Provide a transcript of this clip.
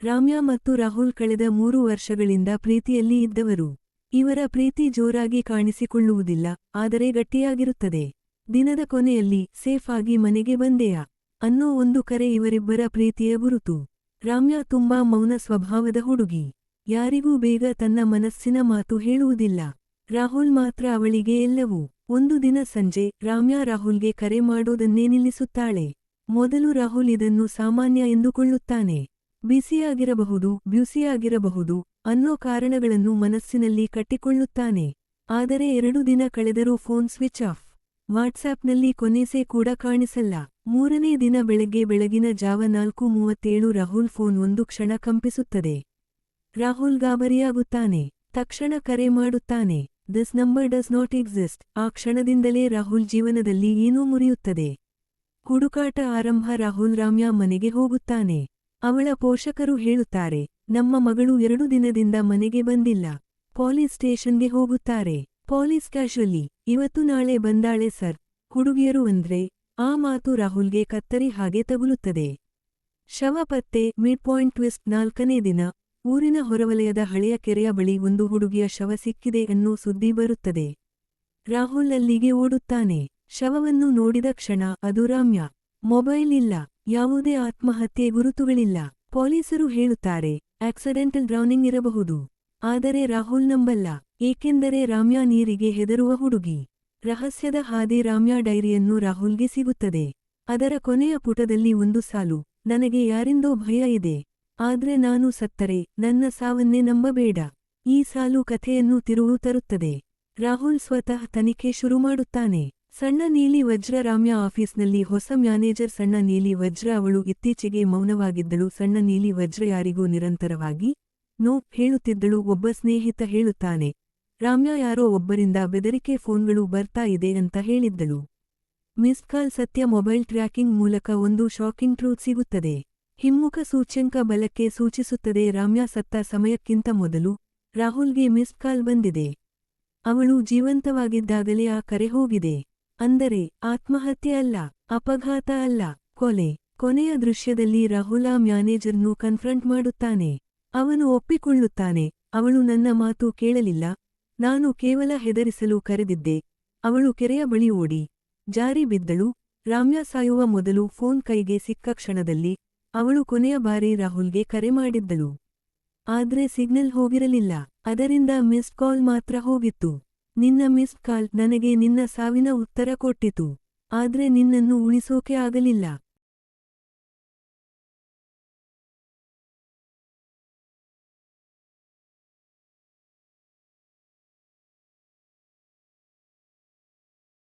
ರಾಮ್ಯಾ ಮತ್ತು ರಾಹುಲ್ ಕಳೆದ 3 ವರ್ಷಗಳಿಂದ ಪ್ರೀತಿಯಲ್ಲಿ ಇದ್ದವರು. ಇವರ ಪ್ರೀತಿ ಜೋರಾಗಿ ಕಾಣಿಸಿಕೊಳ್ಳುವುದಿಲ್ಲ, ಆದರೆ ಗಟ್ಟಿಯಾಗಿರುತ್ತದೆ. ದಿನದ ಕೊನೆಯಲ್ಲಿ ಸೇಫ್ ಆಗಿ ಮನೆಗೆ ಬಂದೆಯಾ ಅನ್ನೋ ಒಂದು ಕರೆ ಇವರಿಬ್ಬರ ಪ್ರೀತಿಯ ಗುರುತು. ರಾಮ್ಯಾ ತುಂಬಾ ಮೌನ ಸ್ವಭಾವದ ಹುಡುಗಿ. ಯಾರಿಗೂ ಬೇಗ ತನ್ನ ಮನಸ್ಸಿನ ಮಾತು ಹೇಳುವುದಿಲ್ಲ. ರಾಹುಲ್ ಮಾತ್ರ ಅವಳಿಗೆ ಎಲ್ಲವೂ. ಒಂದು ದಿನ ಸಂಜೆ ರಾಮ್ಯಾ ರಾಹುಲ್ಗೆ ಕರೆ ಮಾಡೋದನ್ನೇ ನಿಲ್ಲಿಸುತ್ತಾಳೆ. ಮೊದಲು ರಾಹುಲ್ ಇದನ್ನು ಸಾಮಾನ್ಯ ಎಂದುಕೊಳ್ಳುತ್ತಾನೆ. ಬ್ಯುಸಿಯಾಗಿರಬಹುದು ಅನ್ನೋ ಕಾರಣಗಳನ್ನು ಮನಸ್ಸಿನಲ್ಲಿ ಕಟ್ಟಿಕೊಳ್ಳುತ್ತಾನೆ. ಆದರೆ 2 ದಿನ ಕಳೆದರೂ ಫೋನ್ ಸ್ವಿಚ್ ಆಫ್. ವಾಟ್ಸ್ಆಪ್ನಲ್ಲಿ ಕೊನೆಸೆ ಕೂಡ ಕಾಣಿಸಲ್ಲ. 3ನೇ ದಿನ ಬೆಳಗಿನ ಜಾವ 4:37 ರಾಹುಲ್ ಫೋನ್ ಒಂದು ಕ್ಷಣ ಕಂಪಿಸುತ್ತದೆ. ರಾಹುಲ್ ಗಾಬರಿಯಾಗುತ್ತಾನೆ. ತಕ್ಷಣ ಕರೆ ಮಾಡುತ್ತಾನೆ. This number does not exist. ಆ ಕ್ಷಣದಿಂದಲೇ ರಾಹುಲ್ ಜೀವನದಲ್ಲಿ ಏನೋ ಮುರಿಯುತ್ತದೆ. ಹುಡುಕಾಟ ಆರಂಭ. ರಾಹುಲ್ ರಾಮ್ಯಾ ಮನೆಗೆ ಹೋಗುತ್ತಾನೆ. ಅವಳ ಪೋಷಕರು ಹೇಳುತ್ತಾರೆ, ನಮ್ಮ ಮಗಳು 2 ದಿನದಿಂದ ಮನೆಗೆ ಬಂದಿಲ್ಲ. ಪೊಲೀಸ್ ಸ್ಟೇಷನ್ಗೆ ಹೋಗುತ್ತಾರೆ. ಪೊಲೀಸ್ ಕ್ಯಾಶುಯಲಿ, ಇವತ್ತು ನಾಳೆ ಬಂದಾಳೆ ಸರ್. ಹುಡುಗಿಯರು ಅಂದ್ರೆ ಆ ಮಾತು ರಾಹುಲ್ಗೆ ಕತ್ತರಿ ಹಾಗೆ ತಗುಲುತ್ತದೆ. ಶವ ಪತ್ತೆ. Mid point twist. 4ನೇ ದಿನ ಊರಿನ ಹೊರವಲಯದ ಹಳೆಯ ಕೆರೆಯ ಬಳಿ ಒಂದು ಹುಡುಗಿಯ ಶವ ಸಿಕ್ಕಿದೆ ಅನ್ನೋ ಸುದ್ದಿ ಬರುತ್ತದೆ. ರಾಹುಲ್ ಅಲ್ಲಿಗೆ ಓಡುತ್ತಾನೆ. ಶವವನ್ನು ನೋಡಿದ ಕ್ಷಣ ಅದು ರಾಮ್ಯಾ. ಮೊಬೈಲ್ ಇಲ್ಲ, ಯಾವುದೇ ಆತ್ಮಹತ್ಯೆ ಗುರುತುಗಳಿಲ್ಲ. ಪೊಲೀಸರು ಹೇಳುತ್ತಾರೆ, ಆಕ್ಸಿಡೆಂಟಲ್ ಡ್ರೌನಿಂಗ್ ಇರಬಹುದು. ಆದರೆ ರಾಹುಲ್ ನಂಬಲ್ಲ, ಏಕೆಂದರೆ ರಾಮ್ಯಾ ನೀರಿಗೆ ಹೆದರುವ ಹುಡುಗಿ. ರಹಸ್ಯದ ಹಾದಿ. ರಾಮ್ಯಾ ಡೈರಿಯನ್ನು ರಾಹುಲ್ಗೆ ಸಿಗುತ್ತದೆ. ಅದರ ಕೊನೆಯ ಪುಟದಲ್ಲಿ ಒಂದು ಸಾಲು, ನನಗೆ ಯಾರಿಂದೋ ಭಯ ಇದೆ. ಆದ್ರೆ ನಾನು ಸತ್ತರೆ ನನ್ನ ಸಾವನ್ನೇ ನಂಬಬೇಡ. ಈ ಸಾಲು ಕಥೆಯನ್ನು ತಿರುವು ತರುತ್ತದೆ. ರಾಹುಲ್ ಸ್ವತಃ ತನಿಖೆ ಶುರು ಮಾಡುತ್ತಾನೆ. ಸಣ್ಣ ನೀಲಿ ವಜ್ರ. ರಾಮ್ಯಾ ಆಫೀಸ್ನಲ್ಲಿ ಹೊಸ ಮ್ಯಾನೇಜರ್ ಸಣ್ಣ ನೀಲಿ ವಜ್ರ. ಅವಳು ಇತ್ತೀಚೆಗೆ ಮೌನವಾಗಿದ್ದಳು. ಸಣ್ಣ ನೀಲಿ ವಜ್ರ ಯಾರಿಗೂ ನಿರಂತರವಾಗಿ ನೋ ಹೇಳುತ್ತಿದ್ದಳು. ಒಬ್ಬ ಸ್ನೇಹಿತ ಹೇಳುತ್ತಾನೆ, ರಾಮ್ಯಾ ಯಾರೋ ಒಬ್ಬರಿಂದ ಬೆದರಿಕೆ ಫೋನ್ಗಳು ಬರ್ತಾ ಇದೆ ಅಂತ ಹೇಳಿದ್ದಳು. ಮಿಸ್ಡ್ ಕಾಲ್ ಸತ್ಯ. ಮೊಬೈಲ್ ಟ್ರ್ಯಾಕಿಂಗ್ ಮೂಲಕ ಒಂದು ಶಾಕಿಂಗ್ ಟ್ರೂತ್ ಸಿಗುತ್ತದೆ. ಹಿಮ್ಮುಖ ಸೂಚ್ಯಂಕ ಬಲಕ್ಕೆ ಸೂಚಿಸುತ್ತದೆ. ರಾಮ್ಯಾ ಸತ್ತ ಸಮಯಕ್ಕಿಂತ ಮೊದಲು ರಾಹುಲ್ಗೆ ಮಿಸ್ಡ್ ಕಾಲ್ ಬಂದಿದೆ. ಅವಳು ಜೀವಂತವಾಗಿದ್ದಾಗಲೇ ಆ ಕರೆ ಹೋಗಿದೆ. ಅಂದರೆ ಆತ್ಮಹತ್ಯೆ ಅಲ್ಲ, ಅಪಘಾತ ಅಲ್ಲ, ಕೊಲೆ. ಕೊನೆಯ ದೃಶ್ಯದಲ್ಲಿ ರಾಹುಲ್ ಆ ಮ್ಯಾನೇಜರ್ನು ಕನ್ಫ್ರಂಟ್ ಮಾಡುತ್ತಾನೆ. ಅವನು ಒಪ್ಪಿಕೊಳ್ಳುತ್ತಾನೆ, ಅವಳು ನನ್ನ ಮಾತು ಕೇಳಲಿಲ್ಲ, ನಾನು ಕೇವಲ ಹೆದರಿಸಲು ಕರೆದಿದ್ದೆ. ಅವಳು ಕೆರೆಯ ಬಳಿ ಓಡಿ ಜಾರಿ ಬಿದ್ದಳು. ರಾಮ್ಯಾ ಸಾಯುವ ಮೊದಲು ಫೋನ್ ಕೈಗೆ ಸಿಕ್ಕ ಕ್ಷಣದಲ್ಲಿ ಅವಳು ಕೊನೆಯ ಬಾರಿ ರಾಹುಲ್ಗೆ ಕರೆ ಮಾಡಿದ್ದಳು. ಆದ್ರೆ ಸಿಗ್ನಲ್ ಹೋಗಿರಲಿಲ್ಲ. ಅದರಿಂದ ಮಿಸ್ಡ್ ಕಾಲ್ ಮಾತ್ರ ಹೋಗಿತ್ತು. ನಿನ್ನ ಮಿಸ್ಡ್ ಕಾಲ್ ನನಗೆ ನಿನ್ನ ಸಾವಿನ ಉತ್ತರ ಕೊಟ್ಟಿತು. ಆದ್ರೆ ನಿನ್ನನ್ನು ಉಳಿಸೋಕೆ ಆಗಲಿಲ್ಲ.